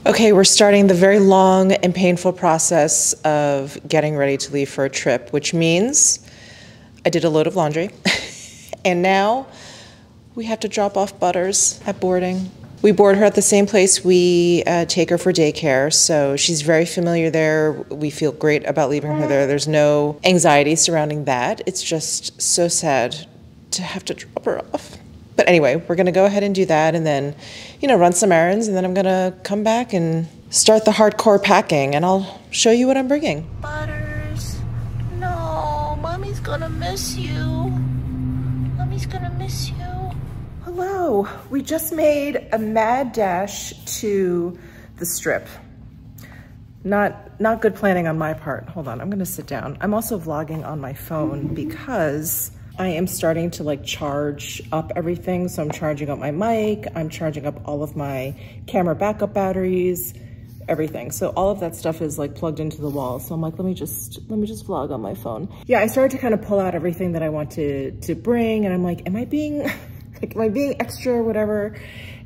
Okay, we're starting the very long and painful process of getting ready to leave for a trip, which means I did a load of laundry and now we have to drop off Butters at boarding. We board her at the same place we take her for daycare, so she's very familiar there. We feel great about leaving her there. There's no anxiety surrounding that. It's just so sad to have to drop her off. But anyway, we're gonna go ahead and do that and then, run some errands, and then I'm gonna come back and start the hardcore packing, and I'll show you what I'm bringing. Butters, no, Mommy's gonna miss you. Mommy's gonna miss you. Hello, we just made a mad dash to the Strip. Not good planning on my part. Hold on, I'm gonna sit down. I'm also vlogging on my phone because I am starting to charge up everything. So I'm charging up my mic, I'm charging up all of my camera backup batteries, everything. So all of that stuff is plugged into the wall. So I'm like, let me just vlog on my phone. Yeah, I started to kind of pull out everything that I want to bring, and I'm like, am I being extra or whatever?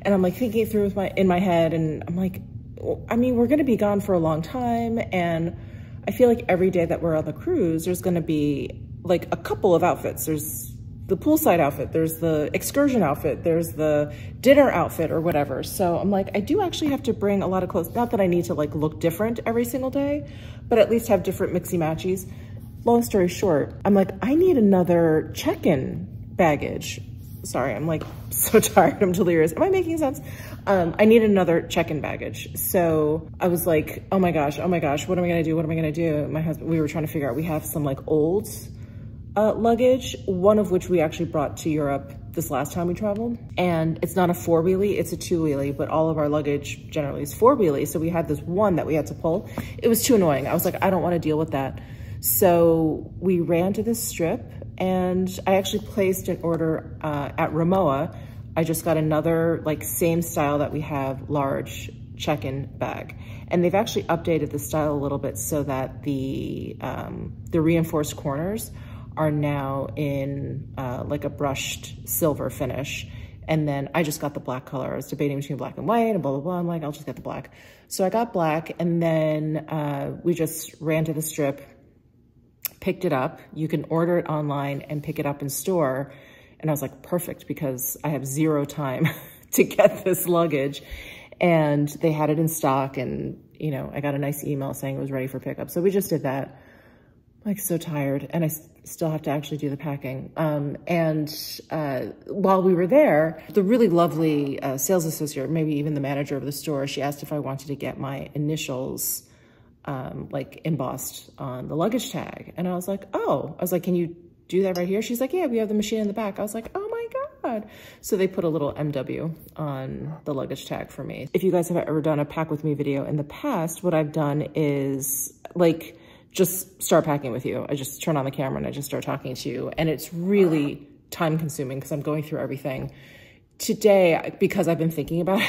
And I'm thinking it through in my head, and I'm like, I mean, we're gonna be gone for a long time, and I feel like every day that we're on the cruise, there's gonna be a couple of outfits. There's the poolside outfit, there's the excursion outfit, there's the dinner outfit or whatever. So I'm like, I do actually have to bring a lot of clothes. Not that I need to look different every single day, but at least have different mixy matchies. Long story short, I'm like, I need another check-in baggage. Sorry, I'm so tired, I'm delirious. Am I making sense? I need another check-in baggage. So I was like, oh my gosh, what am I gonna do? What am I gonna do? My husband, we were trying to figure out, we have some old luggage, one of which we actually brought to Europe this last time we traveled. And it's not a 4-wheelie, it's a 2-wheelie, but all of our luggage generally is 4-wheelie. So we had this one that we had to pull. It was too annoying. I was like, I don't wanna deal with that. So we ran to this Strip, and I actually placed an order at Rimowa. I just got another same style that we have, large check-in bag. And they've actually updated the style a little bit so that the reinforced corners are now in a brushed silver finish. And then I just got the black color. I was debating between black and white and blah, blah, blah. I'm like, I'll just get the black. So I got black, and then we just ran to the Strip, picked it up. You can order it online and pick it up in store. And I was like, perfect, because I have zero time to get this luggage. And they had it in stock, and I got a nice email saying it was ready for pickup. So we just did that. I'm so tired, and I still have to actually do the packing. While we were there, the really lovely sales associate, maybe even the manager of the store, she asked if I wanted to get my initials embossed on the luggage tag. And I was like, oh, can you do that right here? She's like, yeah, we have the machine in the back. I was like, oh my God. So they put a little MW on the luggage tag for me. If you guys have ever done a pack with me video in the past, what I've done is just start packing with you. I just turn on the camera and I just start talking to you. And it's really time consuming because I'm going through everything. Today, because I've been thinking about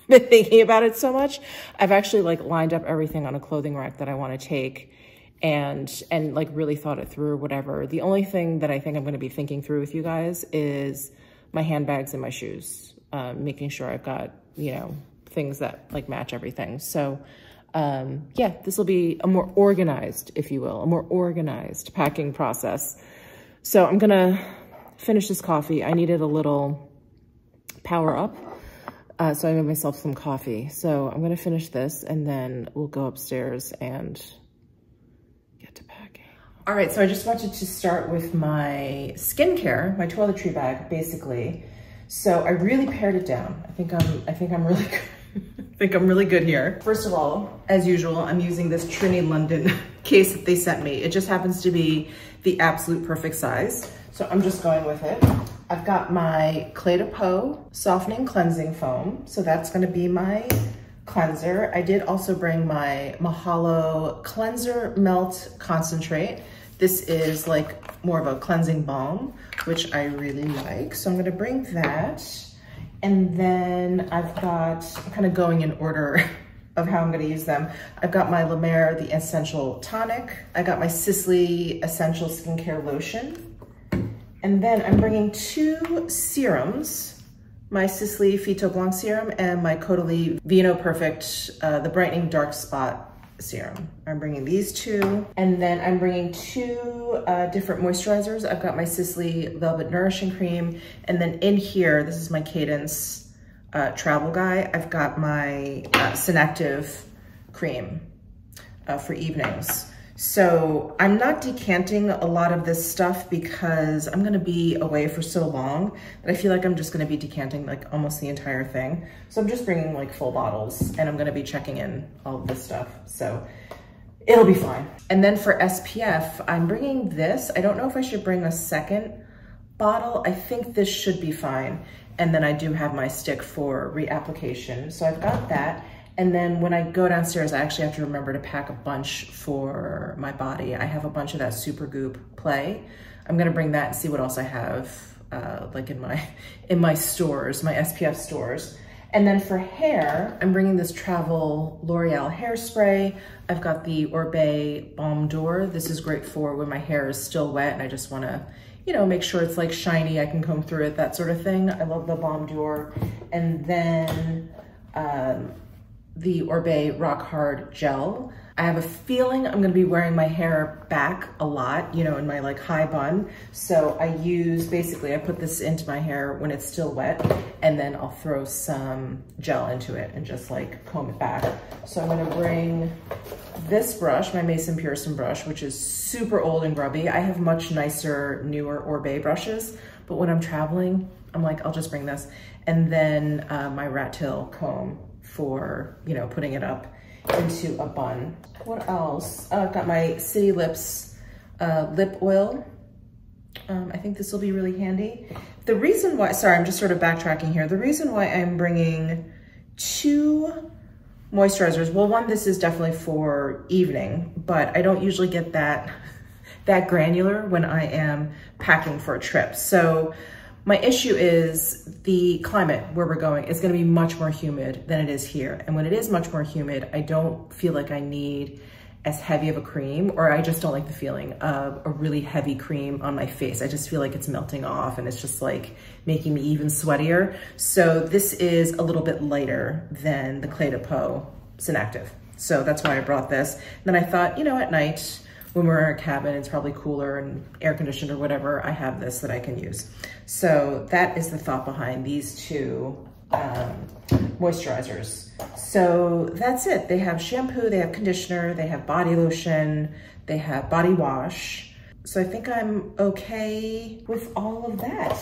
it, so much, I've actually lined up everything on a clothing rack that I want to take, and really thought it through, whatever. The only thing that I think I'm going to be thinking through with you guys is my handbags and my shoes, making sure I've got, things that match everything. So yeah, this will be a more organized, if you will, a more organized packing process. So I'm gonna finish this coffee. I needed a little power up. So I made myself some coffee. So I'm gonna finish this, and then we'll go upstairs and get to packing. All right, so I just wanted to start with my skincare, my toiletry bag, basically. So I really pared it down. I think I'm really good. I think I'm really good here. First of all, as usual, I'm using this Trini London case that they sent me. It just happens to be the absolute perfect size. So I'm just going with it. I've got my Clé de Peau Softening Cleansing Foam. So that's gonna be my cleanser. I did also bring my Mahalo Cleanser Melt Concentrate. This is more of a cleansing balm, which I really like. So I'm gonna bring that. And then I'm kind of going in order of how I'm gonna use them. I've got my La Mer, the Essential Tonic. I got my Sisley Essential Skincare Lotion. And then I'm bringing 2 serums my Sisley Phyto Blanc serum and my Caudalie Vino Perfect, the Brightening Dark Spot serum. I'm bringing these two, and then I'm bringing two different moisturizers. I've got my Sisley Velvet Nourishing Cream, and then in here, this is my Cadence travel guy. I've got my Synactive cream for evenings. So I'm not decanting a lot of this stuff because I'm gonna be away for so long that I feel like I'm just gonna be decanting like almost the entire thing. So I'm just bringing like full bottles, and I'm gonna be checking in all of this stuff. So it'll be fine. And then for SPF, I'm bringing this. I don't know if I should bring a second bottle. I think this should be fine. And then I do have my stick for reapplication. So I've got that. And then when I go downstairs, I actually have to remember to pack a bunch for my body. I have a bunch of that Supergoop Play. I'm gonna bring that and see what else I have like in my stores, my SPF stores. And then for hair, I'm bringing this travel L'Oreal hairspray. I've got the Orbe Balm d'Or. This is great for when my hair is still wet and I just wanna, you know, make sure it's like shiny, I can comb through it, that sort of thing. I love the Balm d'Or. And then, the Orbe Rock Hard Gel. I have a feeling I'm gonna be wearing my hair back a lot, you know, in my like high bun. So I put this into my hair when it's still wet, and then I'll throw some gel into it and just like comb it back. So I'm gonna bring this brush, my Mason Pearson brush, which is super old and grubby. I have much nicer, newer Orbe brushes, but when I'm traveling, I'm like, I'll just bring this. And then my Rat Tail comb for, you know, putting it up into a bun. What else? I've got my City Lips lip oil. I think this will be really handy. The reason why, sorry, I'm just sort of backtracking here. The reason why I'm bringing two moisturizers, well, one, this is definitely for evening, but I don't usually get that granular when I am packing for a trip. So my issue is the climate where we're going is gonna be much more humid than it is here. And when it is much more humid, I don't feel like I need as heavy of a cream, or I just don't like the feeling of a really heavy cream on my face. I just feel like it's melting off and it's just like making me even sweatier. So this is a little bit lighter than the Clé de Peau Synactive. So that's why I brought this. And then I thought, you know, at night, when we're in a cabin, it's probably cooler and air conditioned or whatever, I have this that I can use. So that is the thought behind these two moisturizers. So that's it. They have shampoo, they have conditioner, they have body lotion, they have body wash. So I think I'm okay with all of that.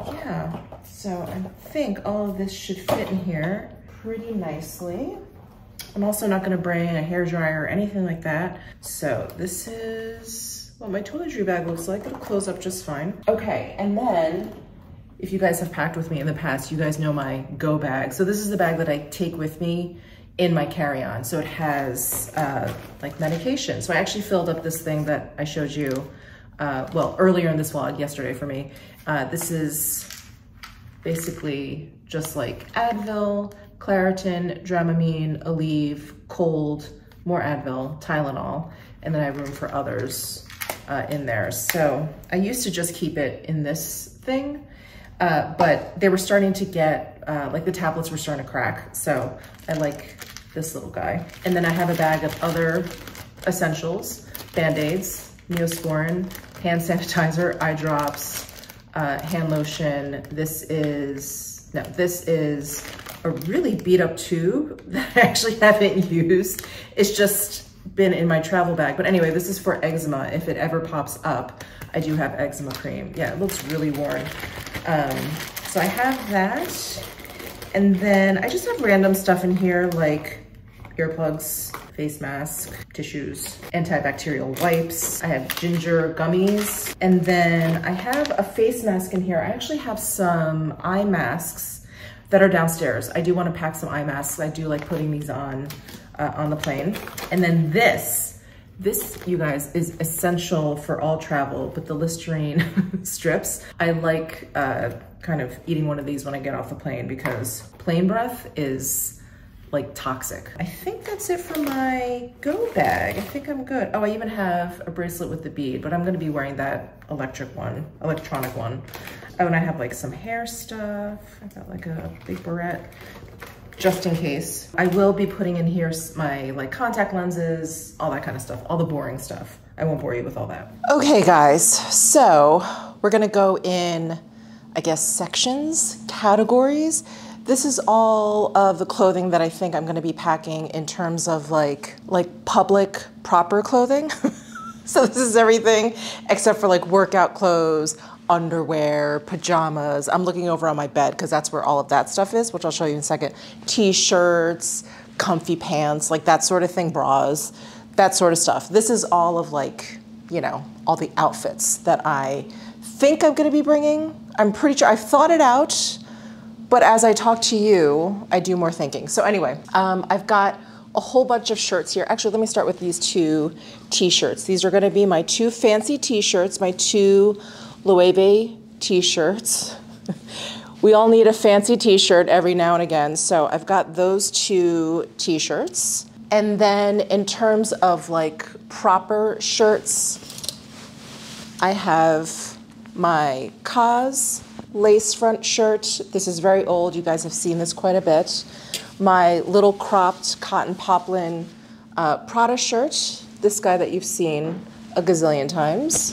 Yeah, so I think all of this should fit in here pretty nicely. I'm also not gonna bring a hairdryer or anything like that. So this is what my toiletry bag looks like. It'll close up just fine. Okay, and then if you guys have packed with me in the past, you guys know my Go bag. So this is the bag that I take with me in my carry-on. So it has like medication. So I actually filled up this thing that I showed you, well, earlier in this vlog, yesterday for me. This is basically just like Advil, Claritin, Dramamine, Aleve, Cold, more Advil, Tylenol, and then I have room for others in there. So I used to just keep it in this thing, but they were starting to get, like the tablets were starting to crack. So I like this little guy. And then I have a bag of other essentials, Band-Aids, Neosporin, hand sanitizer, eye drops, hand lotion. This is a really beat up tube that I actually haven't used. It's just been in my travel bag. But anyway, this is for eczema. If it ever pops up, I do have eczema cream. Yeah, it looks really worn. So I have that. And then I just have random stuff in here like earplugs, face mask, tissues, antibacterial wipes. I have ginger gummies. And then I have a face mask in here. I actually have some eye masks that are downstairs. I do want to pack some eye masks. I do like putting these on the plane. And then this, you guys, is essential for all travel, but the Listerine strips. I like kind of eating one of these when I get off the plane because plane breath is like toxic. I think that's it for my go bag. I think I'm good. Oh, I even have a bracelet with the bead, but I'm gonna be wearing that electronic one. Oh, and I have like some hair stuff. I got like a big barrette, just in case. I will be putting in here my like contact lenses, all that kind of stuff, all the boring stuff. I won't bore you with all that. Okay guys, so we're gonna go in, I guess, sections, categories. This is all of the clothing that I think I'm gonna be packing in terms of like public proper clothing. So this is everything except for like workout clothes, underwear, pajamas. I'm looking over on my bed because that's where all of that stuff is, which I'll show you in a second. T-shirts, comfy pants, like that sort of thing, bras, that sort of stuff. This is all of like, you know, all the outfits that I think I'm gonna be bringing. I'm pretty sure I've thought it out, but as I talk to you, I do more thinking. So anyway, I've got a whole bunch of shirts here. Actually, let me start with these 2 t-shirts. These are gonna be my 2 fancy t-shirts, my 2 Loewe t-shirts. We all need a fancy t-shirt every now and again. So I've got those 2 t-shirts. And then in terms of like proper shirts, I have my Cause lace front shirt. This is very old. You guys have seen this quite a bit. My little cropped cotton poplin Prada shirt. This guy that you've seen a gazillion times.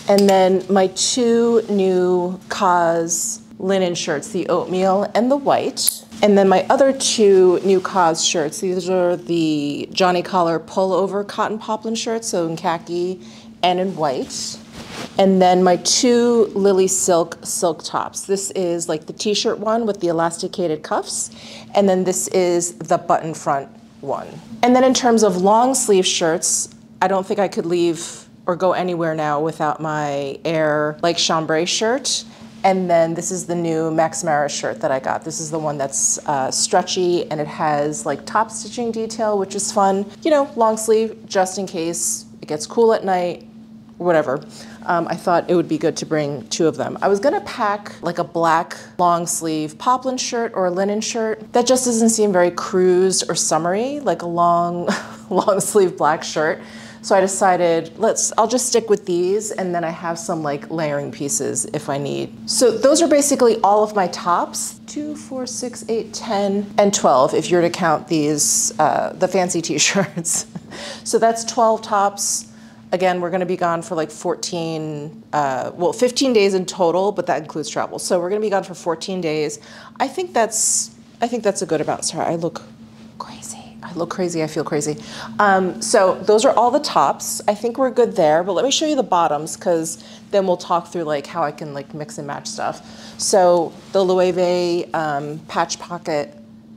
And then my 2 new Cause linen shirts, the oatmeal and the white. And then my other 2 new Cause shirts, these are the Johnny Collar pullover cotton poplin shirts, so in khaki and in white. And then my 2 Lily silk tops. This is like the t-shirt one with the elasticated cuffs. And then this is the button front one. And then in terms of long sleeve shirts, I don't think I could leave or go anywhere now without my Air like chambray shirt. And then this is the new Max Mara shirt that I got. This is the one that's stretchy and it has like top stitching detail, which is fun. You know, long sleeve, just in case it gets cool at night, whatever. I thought it would be good to bring 2 of them. I was gonna pack like a black long sleeve poplin shirt or a linen shirt. That just doesn't seem very cruised or summery, like a long sleeve black shirt. So I decided, I'll just stick with these, and then I have some like layering pieces if I need. So those are basically all of my tops. 2, 4, 6, 8, 10, and 12 if you're to count these, the fancy t-shirts. So that's 12 tops. Again, we're gonna be gone for like 15 days in total, but that includes travel. So we're gonna be gone for 14 days. I think that's a good amount. Sorry, I look crazy. I feel crazy. So those are all the tops. I think we're good there, but let me show you the bottoms because then we'll talk through like how I can like mix and match stuff. So the Loewe patch pocket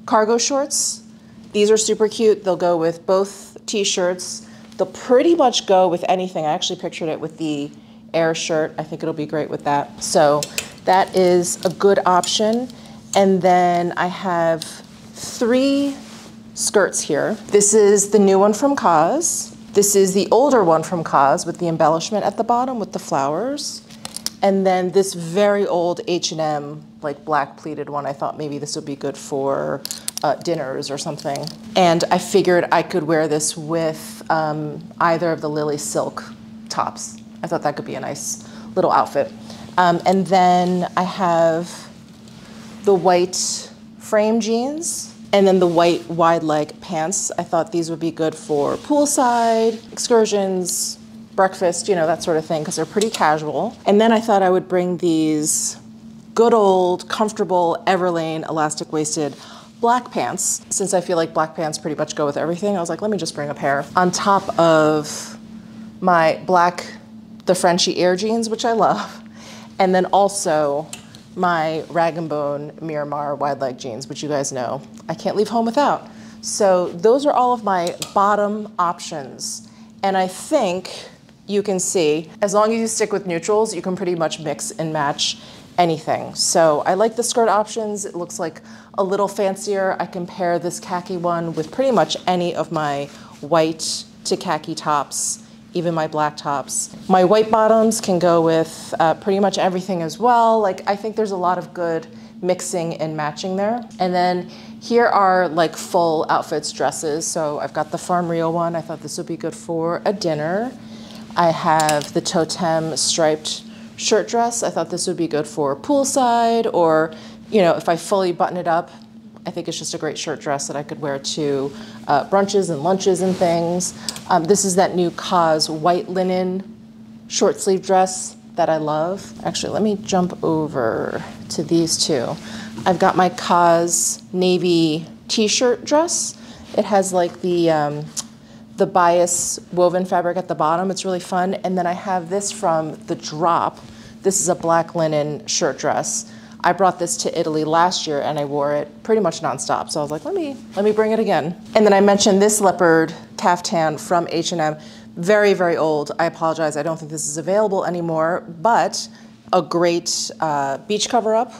cargo shorts, these are super cute. They'll go with both t-shirts. They'll pretty much go with anything. I actually pictured it with the Air shirt. I think it'll be great with that. So that is a good option. And then I have 3 skirts here. This is the new one from Cause. This is the older one from Cause with the embellishment at the bottom with the flowers. And then this very old H&M like black pleated one. I thought maybe this would be good for dinners or something. And I figured I could wear this with either of the Lily silk tops. I thought that could be a nice little outfit. And then I have the white frame jeans and then the white wide leg pants. I thought these would be good for poolside, excursions, breakfast, you know, that sort of thing, because they're pretty casual. And then I thought I would bring these good old, comfortable Everlane elastic-waisted black pants. Since I feel like black pants pretty much go with everything, I was like, let me just bring a pair. On top of my black, the Frenchie Air jeans, which I love. And then also my Rag & Bone Miramar wide leg jeans, which you guys know I can't leave home without. So those are all of my bottom options. And I think you can see, as long as you stick with neutrals, you can pretty much mix and match anything. So I like the skirt options. It looks like a little fancier. I can pair this khaki one with pretty much any of my white to khaki tops, even my black tops. My white bottoms can go with pretty much everything as well. Like, I think there's a lot of good mixing and matching there. And then Here are like full outfits, dresses. So I've got the Farm Rio one. I thought this would be good for a dinner. I have the Totem striped shirt dress. I thought this would be good for poolside, or, you know, if I fully button it up, I think it's just a great shirt dress that I could wear to brunches and lunches and things. This is that new Cause white linen short sleeve dress that I love. Actually, let me jump over to these two. I've got my Cause navy t-shirt dress. It has like the bias woven fabric at the bottom. It's really fun. And then I have this from The Drop. This is a black linen shirt dress. I brought this to Italy last year and I wore it pretty much nonstop. So I was like, let me bring it again. And then I mentioned this leopard caftan from H&M. Very, very old. I apologize. I don't think this is available anymore, but a great beach cover-up,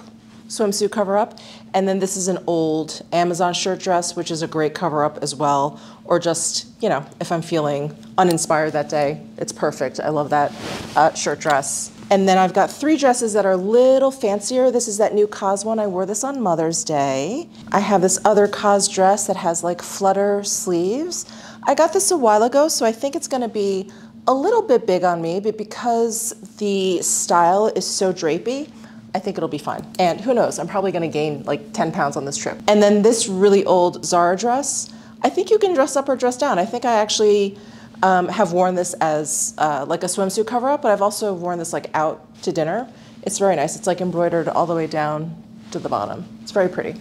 swimsuit cover-up. And then this is an old Amazon shirt dress, which is a great cover-up as well. Or just, you know, if I'm feeling uninspired that day, it's perfect. I love that shirt dress. And then I've got 3 dresses that are a little fancier. This is that new Cause one. I wore this on Mother's Day. I have this other Cause dress that has like flutter sleeves. I got this a while ago, so I think it's gonna be a little bit big on me, but because the style is so drapey, I think it'll be fine. And who knows, I'm probably gonna gain like 10 pounds on this trip. And then this really old Zara dress, I think you can dress up or dress down. I think I actually have worn this as like a swimsuit cover-up, but I've also worn this like out to dinner. It's very nice. It's like embroidered all the way down to the bottom. It's very pretty.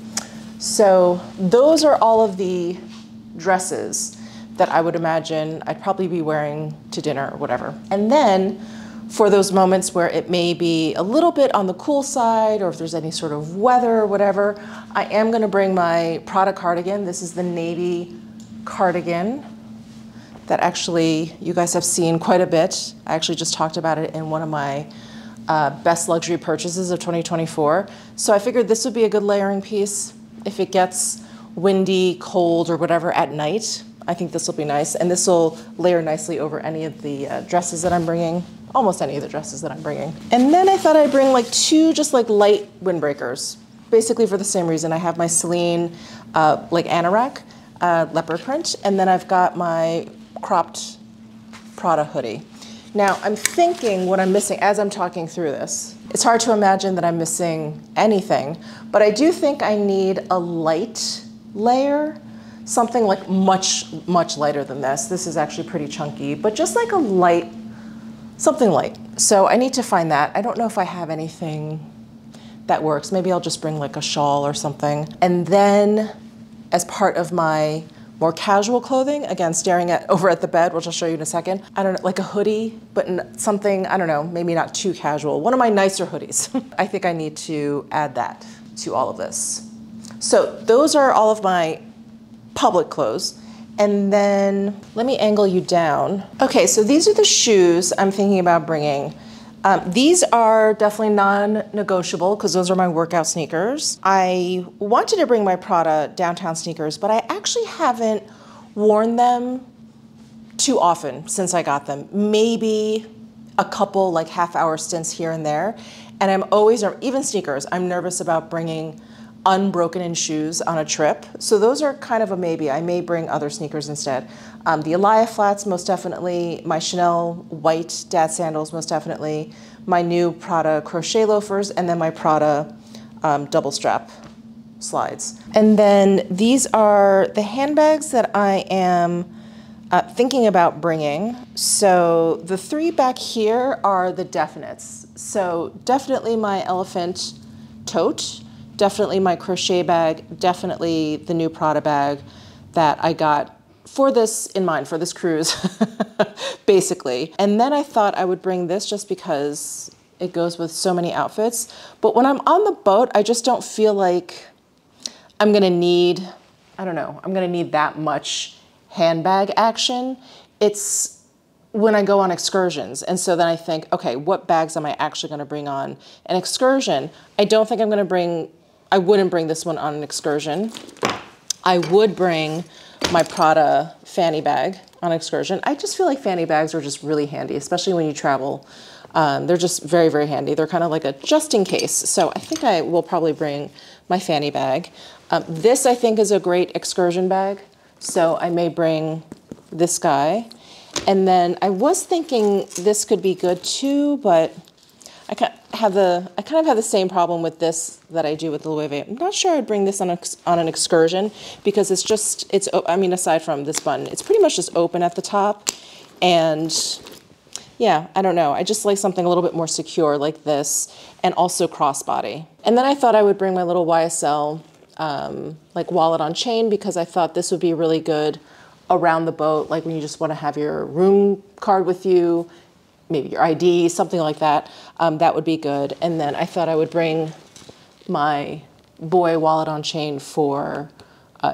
So those are all of the dresses that I would imagine I'd probably be wearing to dinner or whatever. And then for those moments where it may be a little bit on the cool side, or if there's any sort of weather or whatever, I am gonna bring my Prada cardigan. This is the navy cardigan that actually you guys have seen quite a bit. I actually just talked about it in one of my best luxury purchases of 2024. So I figured this would be a good layering piece if it gets windy, cold, or whatever at night. I think this will be nice, and this will layer nicely over any of the dresses that I'm bringing, almost any of the dresses that I'm bringing. And then I thought I'd bring like 2 just like light windbreakers, basically for the same reason. I have my Celine like anorak leopard print, and then I've got my cropped Prada hoodie. Now I'm thinking what I'm missing as I'm talking through this. It's hard to imagine that I'm missing anything, but I do think I need a light layer, something like much, much lighter than this. This is actually pretty chunky, but just like a light, something light. So I need to find that. I don't know if I have anything that works. Maybe I'll just bring like a shawl or something. And then as part of my more casual clothing, again, staring over at the bed, which I'll show you in a second. I don't know, like a hoodie, but something, I don't know, maybe not too casual. One of my nicer hoodies. I think I need to add that to all of this. So those are all of my public clothes. And then let me angle you down. Okay, so these are the shoes I'm thinking about bringing. These are definitely non-negotiable because those are my workout sneakers. I wanted to bring my Prada downtown sneakers, but I actually haven't worn them too often since I got them. Maybe a couple like half-hour stints here and there. And I'm always, even sneakers, I'm nervous about bringing unbroken in shoes on a trip. So those are kind of a maybe. I may bring other sneakers instead. The Elia flats, most definitely. My Chanel white dad sandals, most definitely. My new Prada crochet loafers, and then my Prada double strap slides. And then these are the handbags that I am thinking about bringing. So the 3 back here are the definites. So definitely my elephant tote, definitely my crochet bag, definitely the new Prada bag that I got for this in mind, for this cruise, basically. And then I thought I would bring this just because it goes with so many outfits. But when I'm on the boat, I just don't feel like I'm gonna need, I don't know, I'm gonna need that much handbag action. It's when I go on excursions. And so then I think, okay, what bags am I actually gonna bring on an excursion? I don't think I'm gonna bring, I wouldn't bring this one on an excursion. I would bring my Prada fanny bag on excursion. I just feel like fanny bags are just really handy, especially when you travel. They're just very, very handy. They're kind of like a just in case. So I think I will probably bring my fanny bag. This I think is a great excursion bag, so I may bring this guy. And then I was thinking this could be good too, but I kind of have the same problem with this that I do with the Loewe. I'm not sure I'd bring this on an excursion because I mean, aside from this button, it's pretty much just open at the top. And yeah, I don't know. I just like something a little bit more secure like this, and also crossbody. And then I thought I would bring my little YSL like wallet on chain, because I thought this would be really good around the boat, like when you just want to have your room card with you, maybe your ID, something like that. That would be good. And then I thought I would bring my boy wallet on chain for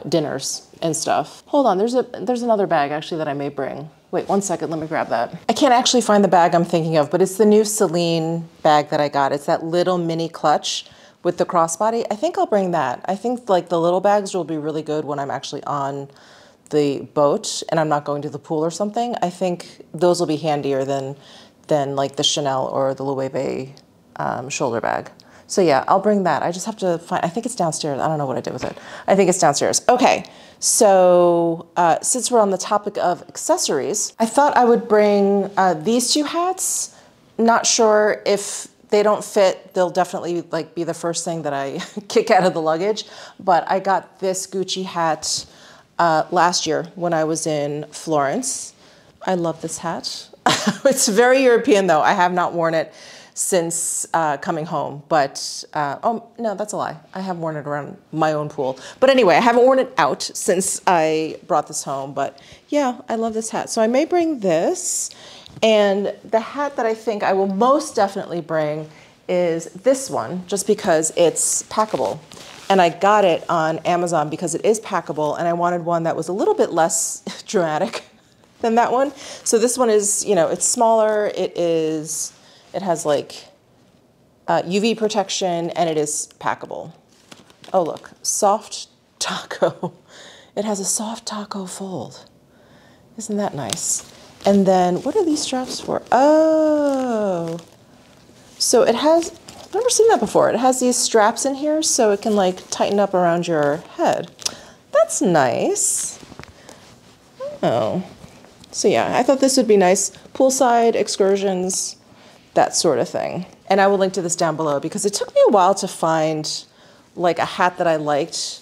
dinners and stuff. Hold on, there's another bag actually that I may bring. Wait 1 second, let me grab that. I can't actually find the bag I'm thinking of, but it's the new Celine bag that I got. It's that little mini clutch with the crossbody. I think I'll bring that. I think like the little bags will be really good when I'm actually on the boat and I'm not going to the pool or something. I think those will be handier than like the Chanel or the Loewe shoulder bag. So yeah, I'll bring that. I just have to find, I think it's downstairs. I don't know what I did with it. I think it's downstairs. Okay, so since we're on the topic of accessories, I thought I would bring these two hats. Not sure if they don't fit, they'll definitely like be the first thing that I kick out of the luggage. But I got this Gucci hat last year when I was in Florence. I love this hat. It's very European though. I have not worn it since coming home, but, oh no, that's a lie. I have worn it around my own pool. But anyway, I haven't worn it out since I brought this home, but yeah, I love this hat. So I may bring this, and the hat that I think I will most definitely bring is this one, just because it's packable. And I got it on Amazon because it is packable, and I wanted one that was a little bit less dramatic than that one. So this one is, you know, it's smaller, it has like UV protection, and it is packable. Oh look, soft taco. It has a soft taco fold. Isn't that nice? And then what are these straps for? Oh, so it has, I've never seen that before. It has these straps in here so it can like tighten up around your head. That's nice. Oh, so yeah, I thought this would be nice. Poolside excursions, that sort of thing. And I will link to this down below because it took me a while to find like a hat that I liked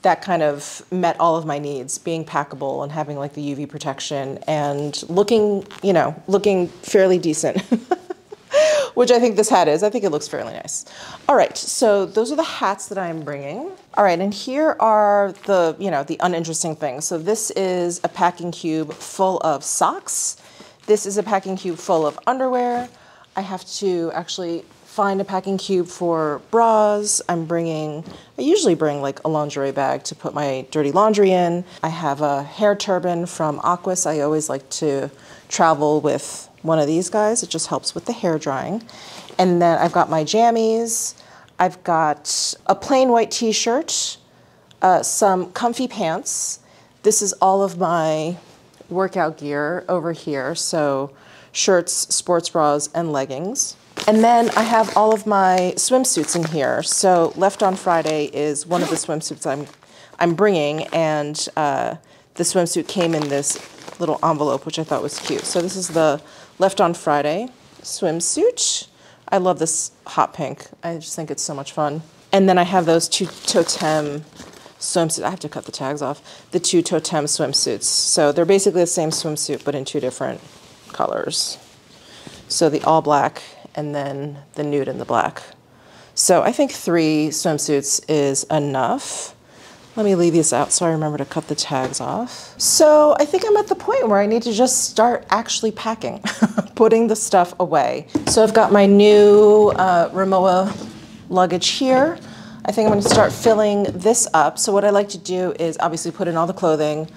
that kind of met all of my needs, being packable and having like the UV protection and looking, you know, looking fairly decent, which I think this hat is. I think it looks fairly nice. All right, so those are the hats that I'm bringing. All right, and here are the, you know, the uninteresting things. So this is a packing cube full of socks. This is a packing cube full of underwear. I have to actually find a packing cube for bras. I usually bring like a lingerie bag to put my dirty laundry in. I have a hair turban from Aquas. I always like to travel with one of these guys. It just helps with the hair drying. And then I've got my jammies. I've got a plain white t-shirt, some comfy pants. This is all of my workout gear over here. So shirts, sports bras, and leggings. And then I have all of my swimsuits in here. So Left on Friday is one of the swimsuits I'm bringing, and the swimsuit came in this little envelope, which I thought was cute. So this is the Left on Friday swimsuit. I love this hot pink. I just think it's so much fun. And then I have those two Totem swimsuits. I have to cut the tags off. The two Totem swimsuits. So they're basically the same swimsuit, but in two different colors. So the all black and then the nude and the black. So I think 3 swimsuits is enough. Let me leave these out so I remember to cut the tags off. So I think I'm at the point where I need to just start actually packing, putting the stuff away. So I've got my new Rimowa luggage here. I think I'm gonna start filling this up. So what I like to do is obviously put in all the clothing,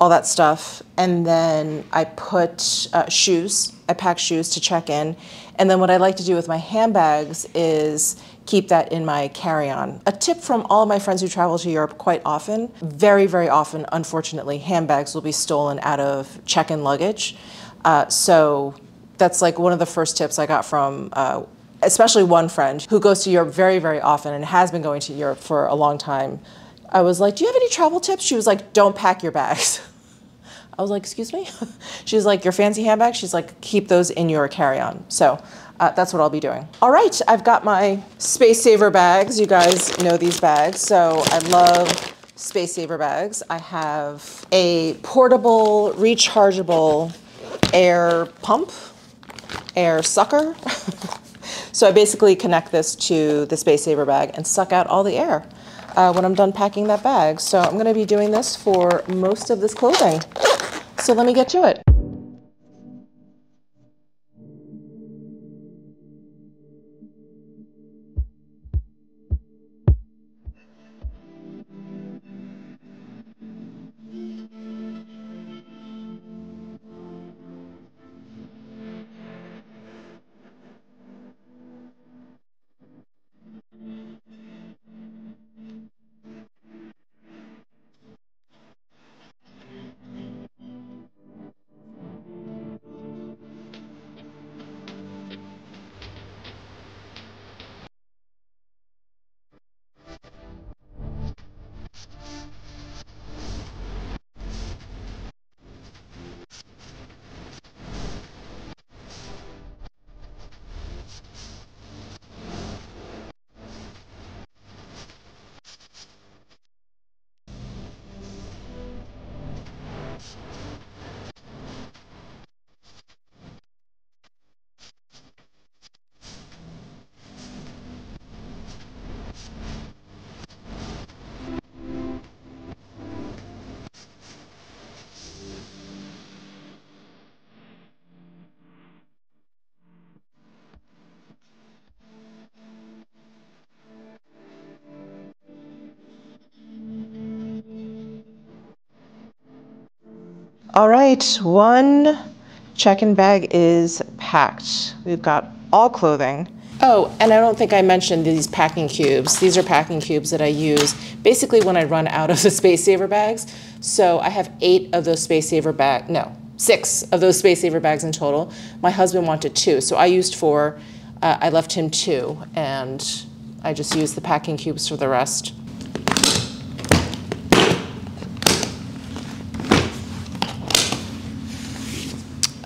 all that stuff, and then I put shoes. I pack shoes to check in. And then what I like to do with my handbags is keep that in my carry-on. A tip from all of my friends who travel to Europe quite often, very, very often, unfortunately, handbags will be stolen out of check-in luggage. So that's like one of the first tips I got from especially one friend who goes to Europe very, very often and has been going to Europe for a long time. I was like, do you have any travel tips? She was like, don't pack your bags. I was like, excuse me? She's like, your fancy handbag? She's like, keep those in your carry-on. So that's what I'll be doing. All right, I've got my Space Saver bags. You guys know these bags. So I love Space Saver bags. I have a portable, rechargeable air pump, air sucker. So I basically connect this to the Space Saver bag and suck out all the air when I'm done packing that bag. So I'm gonna be doing this for most of this clothing. So let me get to it. All right, one check-in bag is packed. We've got all clothing. Oh, and I don't think I mentioned these packing cubes. These are packing cubes that I use basically when I run out of the Space Saver bags. So I have 8 of those Space Saver bags, no, 6 of those Space Saver bags in total. My husband wanted 2, so I used 4. I left him 2, and I just used the packing cubes for the rest.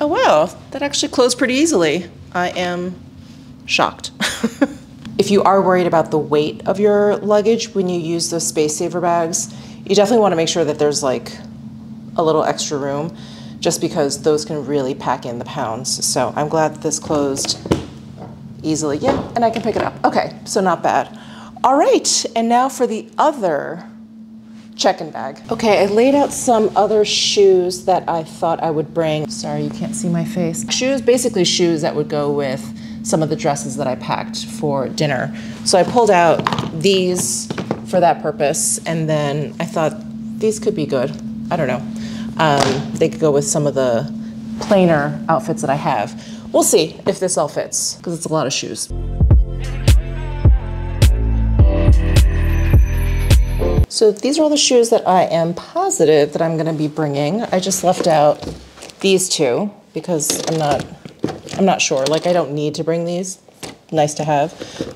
Oh wow, that actually closed pretty easily. I am shocked. If you are worried about the weight of your luggage when you use those Space Saver bags, you definitely want to make sure that there's like a little extra room, just because those can really pack in the pounds. So I'm glad that this closed easily. Yeah, and I can pick it up. Okay, so not bad. All right, and now for the other check-in bag. Okay, I laid out some other shoes that I thought I would bring. Sorry, you can't see my face. Shoes, basically shoes that would go with some of the dresses that I packed for dinner. So I pulled out these for that purpose, and then I thought these could be good. I don't know. They could go with some of the plainer outfits that I have. We'll see if this all fits, because it's a lot of shoes. So these are all the shoes that I am positive that I'm gonna be bringing. I just left out these 2 because I'm not sure. Like, I don't need to bring these. Nice to have.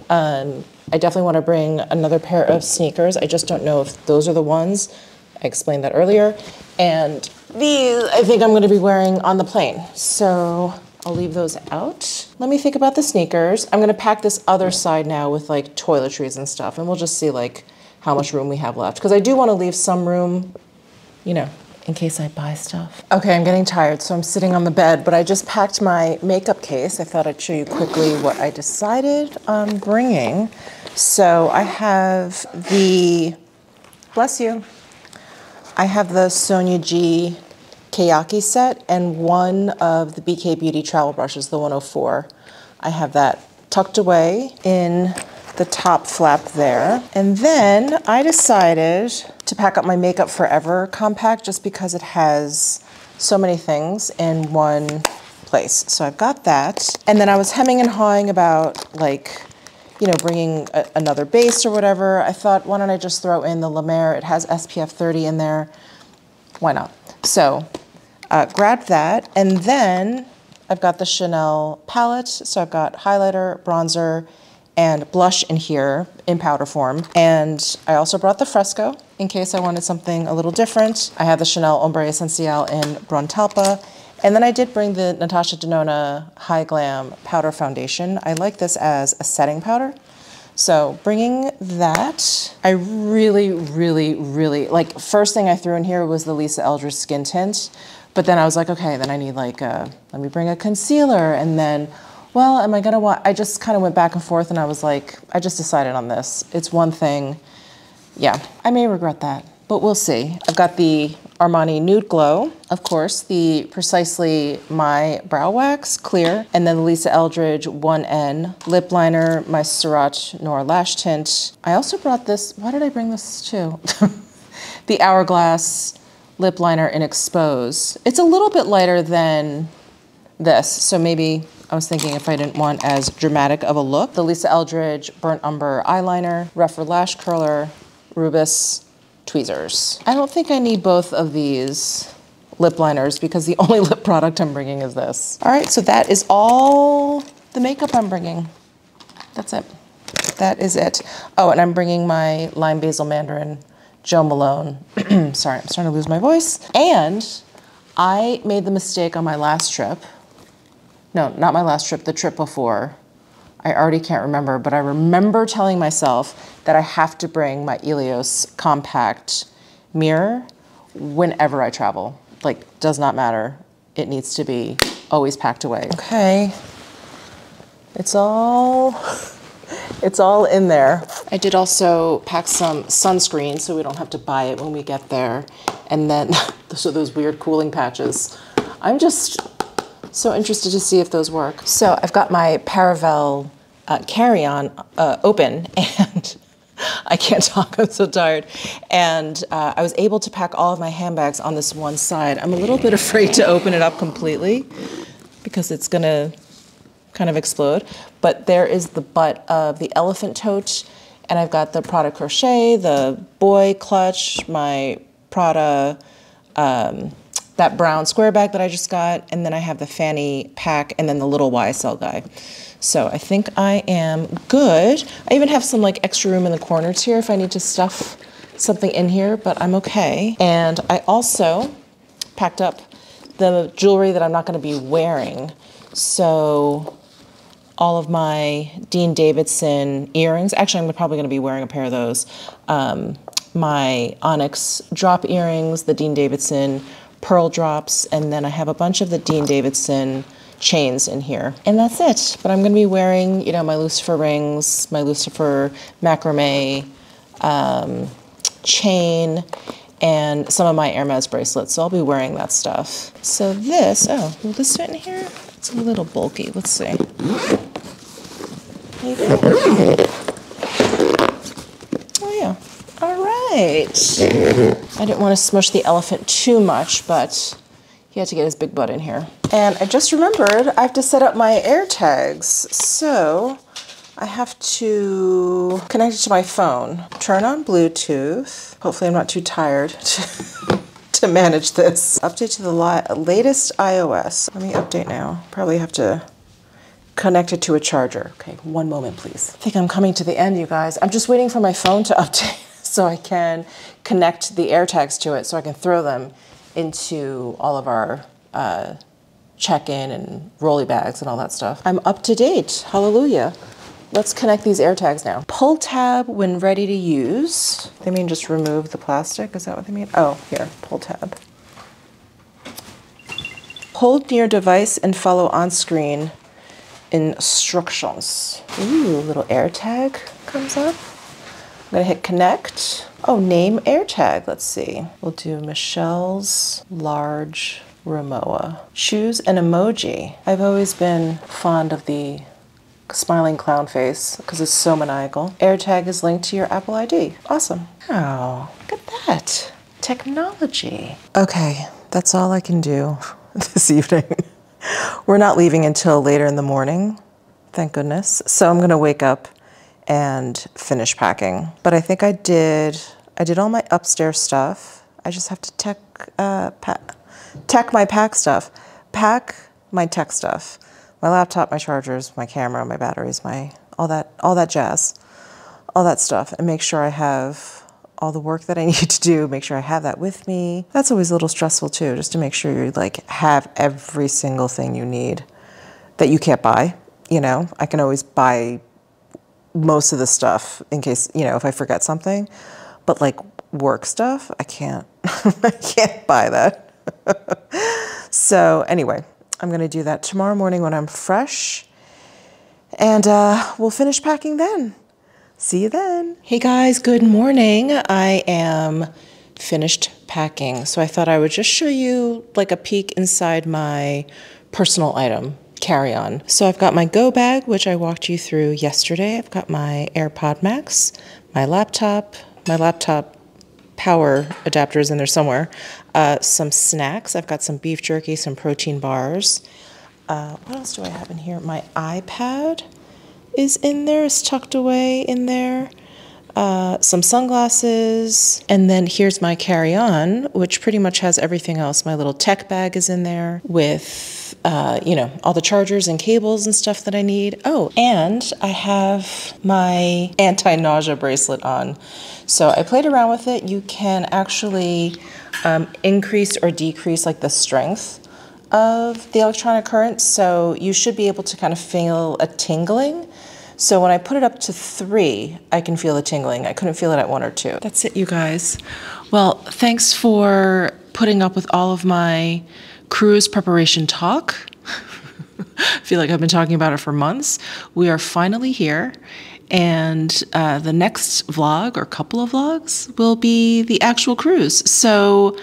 I definitely want to bring another pair of sneakers. I just don't know if those are the ones. I explained that earlier. And these, I think I'm going to be wearing on the plane. So I'll leave those out. Let me think about the sneakers. I'm going to pack this other side now with like toiletries and stuff. And we'll just see like how much room we have left. Because I do want to leave some room, you know, in case I buy stuff. Okay, I'm getting tired, so I'm sitting on the bed, but I just packed my makeup case. I thought I'd show you quickly what I decided on bringing. So I have the, bless you, I have the Sonia G Kayaki set and one of the BK Beauty travel brushes, the 104. I have that tucked away in the top flap there. And then I decided to pack up my Makeup Forever compact just because it has so many things in one place. So I've got that. And then I was hemming and hawing about like, you know, bringing another base or whatever. I thought, why don't I just throw in the La Mer? It has SPF 30 in there. Why not? So grabbed that. And then I've got the Chanel palette. So I've got highlighter, bronzer, and blush in here in powder form. And I also brought the Fresco in case I wanted something a little different. I have the Chanel Ombre Essentiel in Brun Talpa. And then I did bring the Natasha Denona High Glam Powder Foundation. I like this as a setting powder. So bringing that, I really, like, first thing I threw in here was the Lisa Eldridge Skin Tint. But then I was like, okay, then I need like let me bring a concealer. And then, well, am I gonna want, I just kind of went back and forth and I was like, I just decided on this. It's one thing. Yeah, I may regret that, but we'll see. I've got the Armani Nude Glow, of course, the Precisely My Brow Wax Clear, and then the Lisa Eldridge 1N Lip Liner, my Surratt Noir Lash Tint. I also brought this, why did I bring this too? The Hourglass Lip Liner in Expose. It's a little bit lighter than this, so maybe I was thinking if I didn't want as dramatic of a look. The Lisa Eldridge Burnt Umber Eyeliner, Rougher Lash Curler, Rubus Tweezers. I don't think I need both of these lip liners because the only lip product I'm bringing is this. All right, so that is all the makeup I'm bringing. That's it. That is it. Oh, and I'm bringing my Lime Basil Mandarin Jo Malone. Sorry, I'm starting to lose my voice. And I made the mistake on my last trip. No, not my last trip, the trip before. I already can't remember, but I remember telling myself that I have to bring my Elios compact mirror whenever I travel. Like, does not matter. It needs to be always packed away. Okay, it's all in there. I did also pack some sunscreen so we don't have to buy it when we get there. And then, so those weird cooling patches. I'm just so interested to see if those work. So I've got my Paravel carry-on open, and I can't talk, I'm so tired. And I was able to pack all of my handbags on this one side. I'm a little bit afraid to open it up completely because it's gonna kind of explode. But there is the butt of the elephant tote, and I've got the Prada crochet, the boy clutch, my Prada, that brown square bag that I just got, and then I have the fanny pack and then the little YSL guy. So I think I am good. I even have some like extra room in the corners here if I need to stuff something in here, but I'm okay. And I also packed up the jewelry that I'm not gonna be wearing. So all of my Dean Davidson earrings, actually I'm probably gonna be wearing a pair of those. My Onyx drop earrings, the Dean Davidson pearl drops, and then I have a bunch of the Dean Davidson chains in here. And that's it. But I'm going to be wearing, you know, my Lucifer rings, my Lucifer macrame chain, and some of my Hermes bracelets. So I'll be wearing that stuff. So this, oh, will this fit in here? It's a little bulky. Let's see. Maybe. Oh yeah. All right. I didn't want to smush the elephant too much, but he had to get his big butt in here. And I just remembered I have to set up my AirTags. So I have to connect it to my phone, turn on Bluetooth. Hopefully I'm not too tired to manage this. Update to the latest iOS. Let me update now. Probably have to connect it to a charger. Okay, one moment, please. I think I'm coming to the end, you guys. I'm just waiting for my phone to update so I can connect the AirTags to it so I can throw them into all of our check-in and rolly bags and all that stuff. I'm up to date, hallelujah. Let's connect these AirTags now. Pull tab when ready to use. They mean just remove the plastic, is that what they mean? Oh, here, pull tab. Hold near device and follow on-screen instructions. Ooh, little AirTag comes up. I'm gonna hit connect. Oh, name AirTag, let's see. We'll do Michelle's large Ramoa. Choose an emoji. I've always been fond of the smiling clown face because it's so maniacal. AirTag is linked to your Apple ID. Awesome. Oh, look at that. Technology. Okay, that's all I can do this evening. We're not leaving until later in the morning, thank goodness. So I'm gonna wake up and finish packing. But I think I did all my upstairs stuff. I just have to pack my tech stuff. My laptop, my chargers, my camera, my batteries, my all that jazz, all that stuff, and make sure I have all the work that I need to do, make sure I have that with me. That's always a little stressful too, just to make sure you like have every single thing you need that you can't buy. You know, I can always buy most of the stuff in case, you know, if I forget something, but like work stuff, I can't, I can't buy that. So anyway, I'm going to do that tomorrow morning when I'm fresh, and we'll finish packing then. See you then. Hey guys, good morning. I am finished packing. So I thought I would just show you like a peek inside my personal item carry-on. So I've got my Go bag, which I walked you through yesterday. I've got my AirPod Max, my laptop power adapter is in there somewhere, some snacks. I've got some beef jerky, some protein bars. What else do I have in here? My iPad is in there, is tucked away in there. Some sunglasses, and then here's my carry-on, which pretty much has everything else. My little tech bag is in there with, you know, all the chargers and cables and stuff that I need. Oh, and I have my anti-nausea bracelet on. So I played around with it. You can actually increase or decrease like the strength of the electronic current. So you should be able to kind of feel a tingling. So when I put it up to 3, I can feel the tingling. I couldn't feel it at 1 or 2. That's it, you guys. Well, thanks for putting up with all of my cruise preparation talk. I feel like I've been talking about it for months. We are finally here, and the next vlog or couple of vlogs will be the actual cruise. So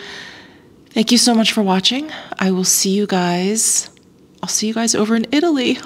thank you so much for watching. I will see you guys. I'll see you guys over in Italy.